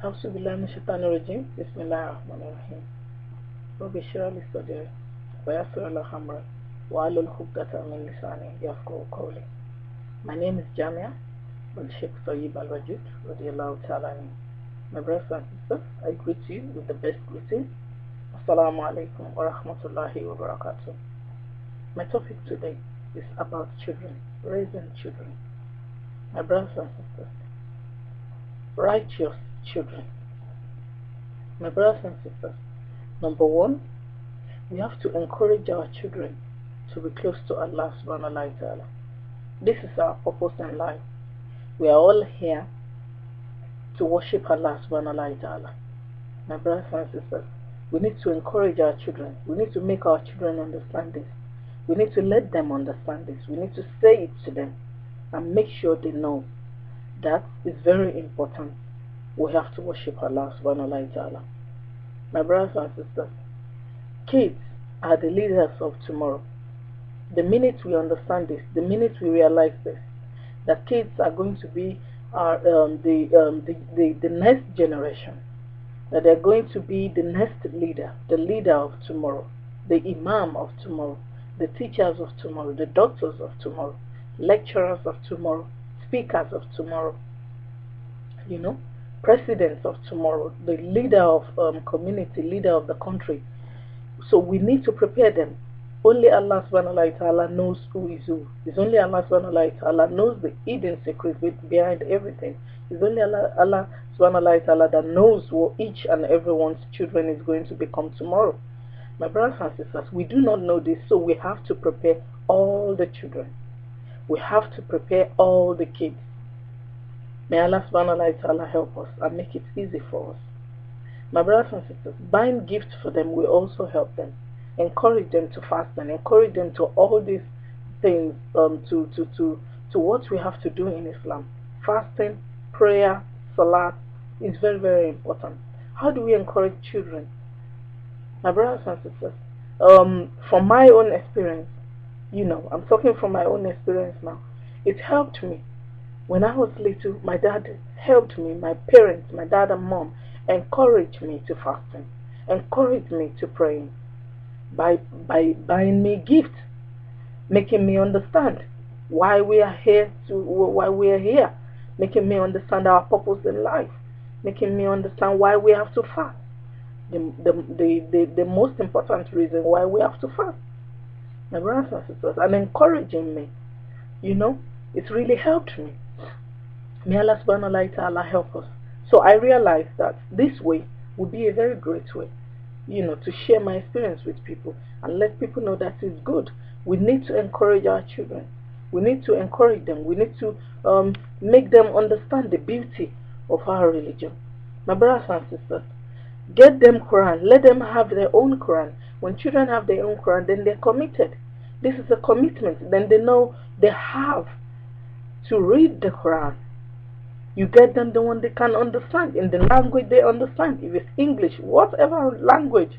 أعوذ بالله من الشيطان الرجيم بسم الله الرحمن الرحيم رب اشرح لي صدري ويسر لي أمري واحلل عقدة من لساني يفقهوا قولي. My name is Jamia bin Sheikh Tayyib Al-Wajud radiyallahu ta'ala anhu. My brothers and sisters, I greet you with the best greeting. Assalamu alaikum wa rahmatullahi wa barakatuh. My topic today is about children, raising children. My brothers and sisters, righteous children. My brothers and sisters, number one, we have to encourage our children to be close to Allah subhanahu wa ta'ala. This is our purpose in life. We are all here to worship Allah subhanahu wa ta'ala. My brothers and sisters, we need to encourage our children. We need to make our children understand this. We need to let them understand this. We need to say it to them and make sure they know that is very important. We have to worship Allah subhanahu wa ta'ala. My brothers and sisters, kids are the leaders of tomorrow. The minute we understand this, the minute we realize this, that kids are going to be the next generation, that they're going to be the next leader, the leader of tomorrow, the imam of tomorrow, the teachers of tomorrow, the doctors of tomorrow, lecturers of tomorrow, speakers of tomorrow, presidents of tomorrow, the leader of community, leader of the country. So we need to prepare them. Only Allah subhanahu wa ta'ala knows who is who. It's only Allah subhanahu wa ta'ala knows the hidden secret behind everything. It's only Allah subhanahu wa ta'ala that knows what each and everyone's children is going to become tomorrow. My brothers and sisters, we do not know this, so we have to prepare all the children. We have to prepare all the kids. May Allah subhanahu wa ta'ala help us and make it easy for us. My brothers and sisters, buying gifts for them will also help them. Encourage them to fast and encourage them to all these things, to what we have to do in Islam. Fasting, prayer, salat is very, very important. How do we encourage children? My brothers and sisters, from my own experience, I'm talking from my own experience now. It helped me. When I was little, my dad helped me, my parents, my dad and mom, encouraged me to fasting, encouraged me to praying by buying me gifts, making me understand why we are here, making me understand our purpose in life, making me understand why we have to fast. The most important reason why we have to fast. My brothers and sisters, and encouraging me, it really helped me. May Allah subhanahu wa ta'ala help us. So I realized that this way would be a very great way, to share my experience with people and let people know that it's good. We need to encourage our children. We need to encourage them. We need to make them understand the beauty of our religion. My brothers and sisters, get them Quran. Let them have their own Quran. When children have their own Quran, then they're committed. This is a commitment. Then they know they have to read the Quran. You get them the one they can understand, in the language they understand. If it's English, whatever language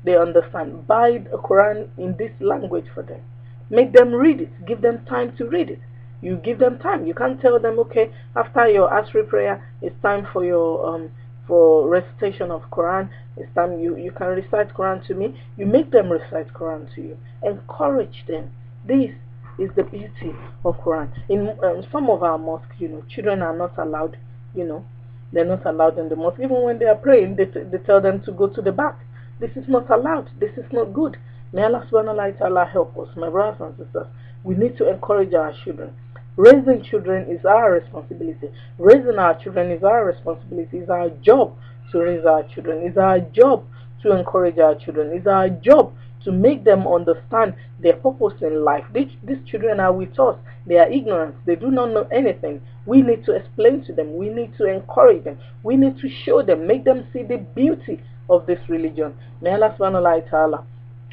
they understand, buy the Quran in this language for them. Make them read it. Give them time to read it. You give them time. You can't tell them, okay, after your Asri prayer, it's time for your for recitation of Quran. It's time you can recite Quran to me. You make them recite Quran to you. Encourage them. This is the beauty of Quran. In some of our mosques, children are not allowed, they're not allowed in the mosque. Even when they are praying, they tell them to go to the back. This is not allowed. This is not good. May Allah subhanahu wa ta'ala help us. My brothers and sisters, we need to encourage our children. Raising children is our responsibility. Raising our children is our responsibility. It's our job to raise our children. It's our job to encourage our children. It's our job to make them understand their purpose in life. These children are with us. They are ignorant. They do not know anything. We need to explain to them. We need to encourage them. We need to show them, make them see the beauty of this religion. May Allah subhanahu wa ta'ala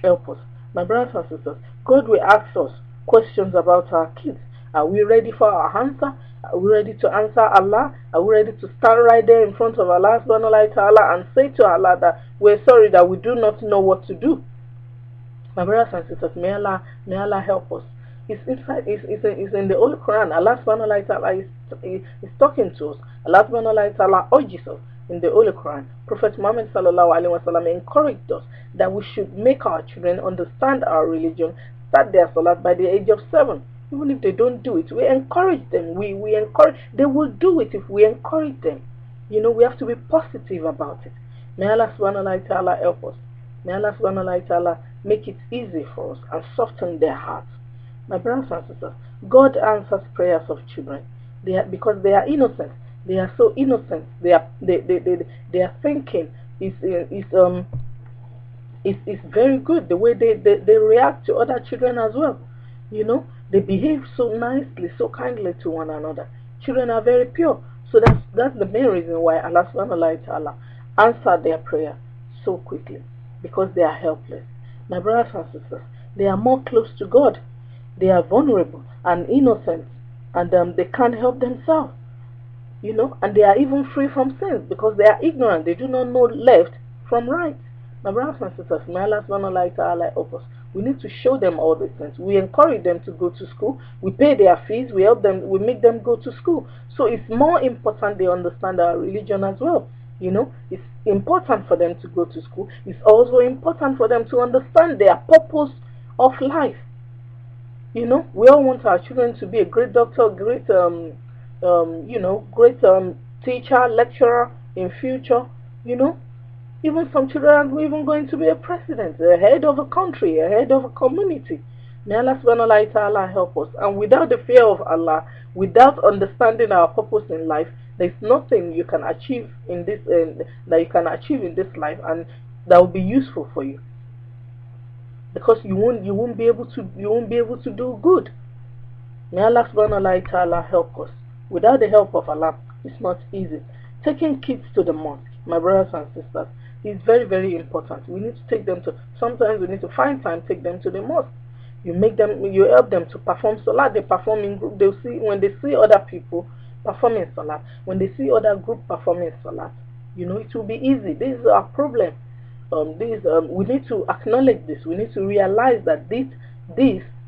help us. My brothers and sisters, God will ask us questions about our kids. Are we ready for our answer? Are we ready to answer Allah? Are we ready to stand right there in front of Allah subhanahu wa ta'ala and say to Allah that we're sorry that we do not know what to do? My brothers and sisters, may Allah help us. It's in the Holy Quran. Allah subhanahu wa ta'ala is talking to us. Allah subhanahu wa ta'ala urges us in the Holy Quran, Prophet Muhammad sallallahu alaihi wasallam encouraged us that we should make our children understand our religion, start their salat by the age of 7. Even if they don't do it, we encourage them. We encourage. They will do it if we encourage them. We have to be positive about it. May Allah subhanahu wa ta'ala help us. May Allah subhanahu wa ta'ala make it easy for us and soften their hearts. My brothers and sisters, God answers prayers of children. Because they are innocent. They are so innocent. Their thinking is very good. The way they react to other children as well. They behave so nicely, so kindly to one another. Children are very pure. So that's the main reason why Allah subhanahu wa ta'ala answered their prayer so quickly. Because they are helpless. My brothers and sisters, they are more close to God. They are vulnerable and innocent, and they can't help themselves. And they are even free from sins because they are ignorant. They do not know left from right. My brothers and sisters, may Allah subhanahu wa ta'ala help us. We need to show them all these things. We encourage them to go to school. We pay their fees. We help them. We make them go to school. So it's more important they understand our religion as well. It's important for them to go to school. It's also important for them to understand their purpose of life. We all want our children to be a great doctor, great great teacher, lecturer in future. Even some children are even going to be a president, a head of a country, a head of a community. May Allah subhanahu wa ta'ala help us. And without the fear of Allah, without understanding our purpose in life, there's nothing you can achieve in this life, and that will be useful for you. Because you won't be able to do good. May Allah subhanahu wa ta'ala help us. Without the help of Allah, it's not easy. Taking kids to the mosque, my brothers and sisters, is very, very important. We need to take them to. Sometimes we need to find time, take them to the mosque. You help them to perform salat. They perform in group. When they see other people performing salat, when they see other group performing salat, it will be easy. This is our problem. We need to acknowledge this. We need to realize that this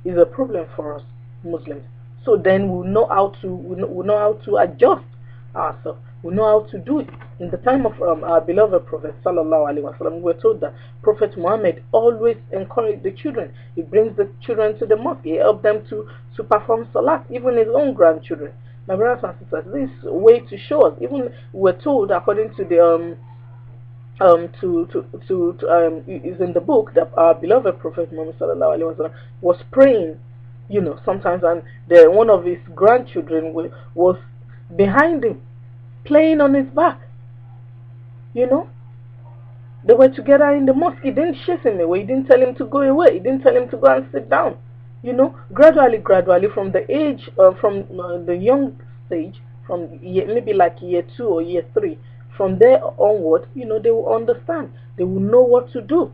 is a problem for us Muslims. So then we know how to adjust ourselves. We know how to do it. In the time of our beloved Prophet sallallahu alaihi wasallam, we were told that Prophet Muhammad always encouraged the children. He brings the children to the mosque. He helped them to perform salat, even his own grandchildren. My brothers and sisters, this way to show us. Even we were told, according to the is in the book that our beloved Prophet Muhammad sallallahu alaihi wasallam was praying, sometimes, and one of his grandchildren was behind him, playing on his back. They were together in the mosque. He didn't chase him away. He didn't tell him to go away. He didn't tell him to go and sit down. Gradually, from the age, from the young stage, from maybe like year 2 or year 3, from there onward, they will understand. They will know what to do.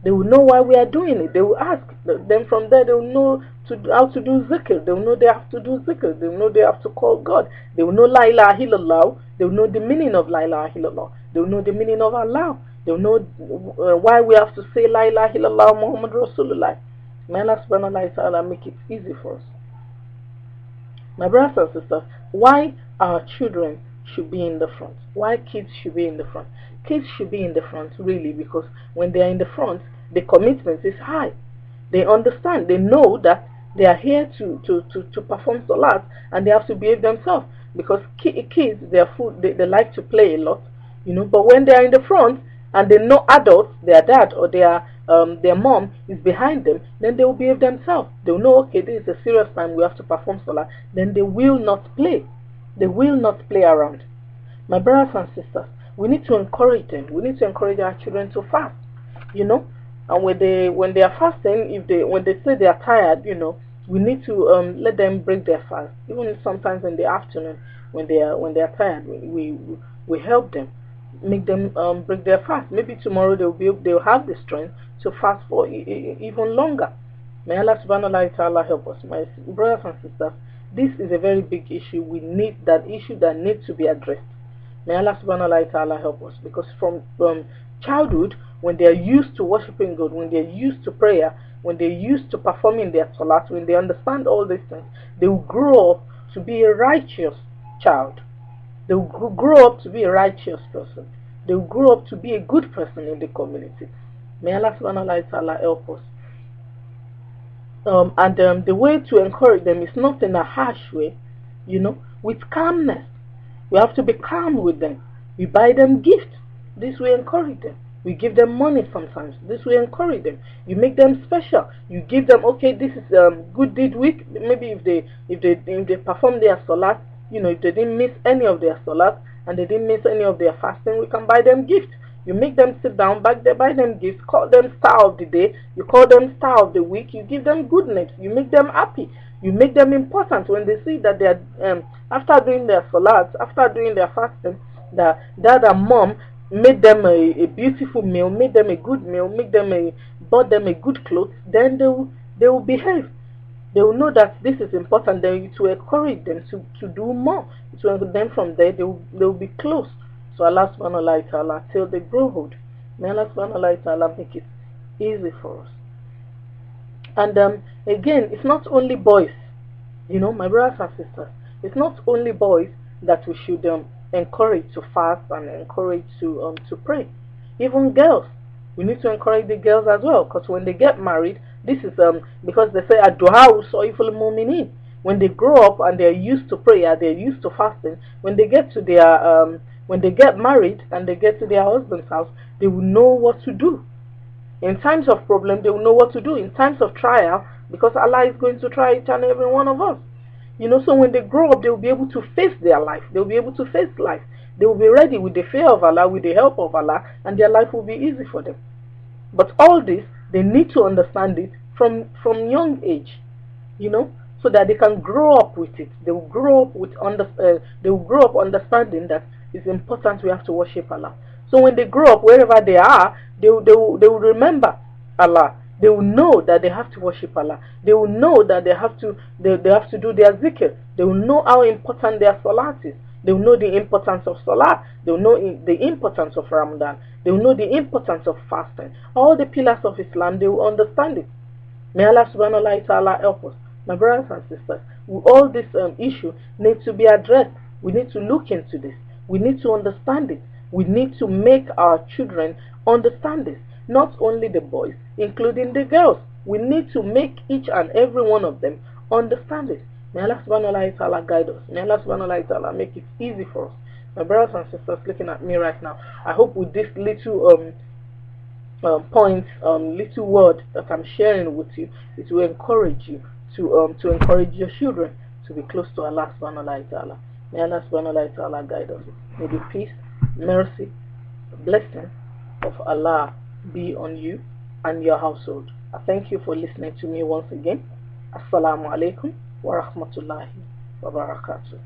They will know why we are doing it. They will ask. Then from there, they will know how to do zikr. They will know they have to do zikr. They will know they have to call God. They will know la ilaha illallah. They will know the meaning of la ilaha illallah. They will know the meaning of Allah. They will know why we have to say la ilaha illallah Muhammad Rasulullah. May Allah subhanahu wa ta'ala make it easy for us. My brothers and sisters, why our children should be in the front? Why kids should be in the front? Kids should be in the front really because when they are in the front, the commitment is high. They understand, they know that they are here to perform salat and they have to behave themselves. Because kids, they like to play a lot, but when they are in the front and they know adults, their dad or their mom is behind them, then they will behave themselves. They will know, okay, this is a serious time, we have to perform salat. Then they will not play. They will not play around. My brothers and sisters, we need to encourage them. We need to encourage our children to fast, And when they are fasting, when they say they are tired, we need to let them break their fast. Even sometimes in the afternoon, when they are tired, we help them, make them break their fast. Maybe tomorrow they'll have the strength to fast for even longer. May Allah subhanahu wa ta'ala help us. My brothers and sisters, this is a very big issue. That issue that needs to be addressed. May Allah subhanahu wa ta'ala help us, because from childhood, when they are used to worshiping God, when they are used to prayer, when they are used to performing their salat, when they understand all these things, they will grow up to be a righteous child. They will grow up to be a righteous person. They will grow up to be a good person in the community. May Allah subhanahu wa ta'ala help us. And the way to encourage them is not in a harsh way, with calmness. We have to be calm with them. We buy them gifts. This way encourage them. We give them money sometimes. This way encourage them. You make them special. You give them, okay, this is good deed week. Maybe if they perform their salat, if they didn't miss any of their salat and they didn't miss any of their fasting, we can buy them gifts. You make them sit down back there, buy them gifts, call them star of the day, you call them star of the week, you give them good names, you make them happy, you make them important when they see that they are, after doing their salat, after doing their fasting, that dad and mom made them a beautiful meal, made them a good meal, bought them a good clothes, then they will behave. They will know that this is important. Then to encourage them to do more. Then from there they will be close. So Allah subhanahu wa ta'ala till they grow old. May Allah subhanahu wa ta'ala make it easy for us. And again, it's not only boys, my brothers and sisters. It's not only boys that we should encourage to fast and encourage to pray. Even girls, we need to encourage the girls as well, because when they get married, this is because they say ad-du'a soiful mu'minin. When they grow up and they're used to prayer, they're used to fasting. When they get to their when they get married and they get to their husband's house, they will know what to do. In times of problem, they will know what to do. In times of trial, because Allah is going to try each and every one of us. So when they grow up, they will be able to face their life. They will be able to face life. They will be ready with the fear of Allah, with the help of Allah, and their life will be easy for them. But all this, they need to understand it from young age, so that they can grow up with it. They will grow up understanding that it's important we have to worship Allah. So when they grow up, wherever they are, they will remember Allah. They will know that they have to worship Allah. They will know that they have to do their zikr. They will know how important their salat is. They will know the importance of salat. They will know the importance of Ramadan. They will know the importance of fasting. All the pillars of Islam, they will understand it. May Allah subhanahu wa ta'ala help us. My brothers and sisters, all this issue needs to be addressed. We need to look into this. We need to understand it. We need to make our children understand this. Not only the boys, including the girls. We need to make each and every one of them understand it. May Allah subhanahu wa ta'ala guide us. May Allah subhanahu wa ta'ala make it easy for us. My brothers and sisters looking at me right now, I hope with this little point, little word that I'm sharing with you, it will encourage you to encourage your children to be close to Allah subhanahu wa ta'ala. May Allah subhanahu wa ta'ala guide us. May the peace, mercy, blessing of Allah be on you and your household. I thank you for listening to me once again. Assalamu alaikum wa rahmatullahi wa barakatuh.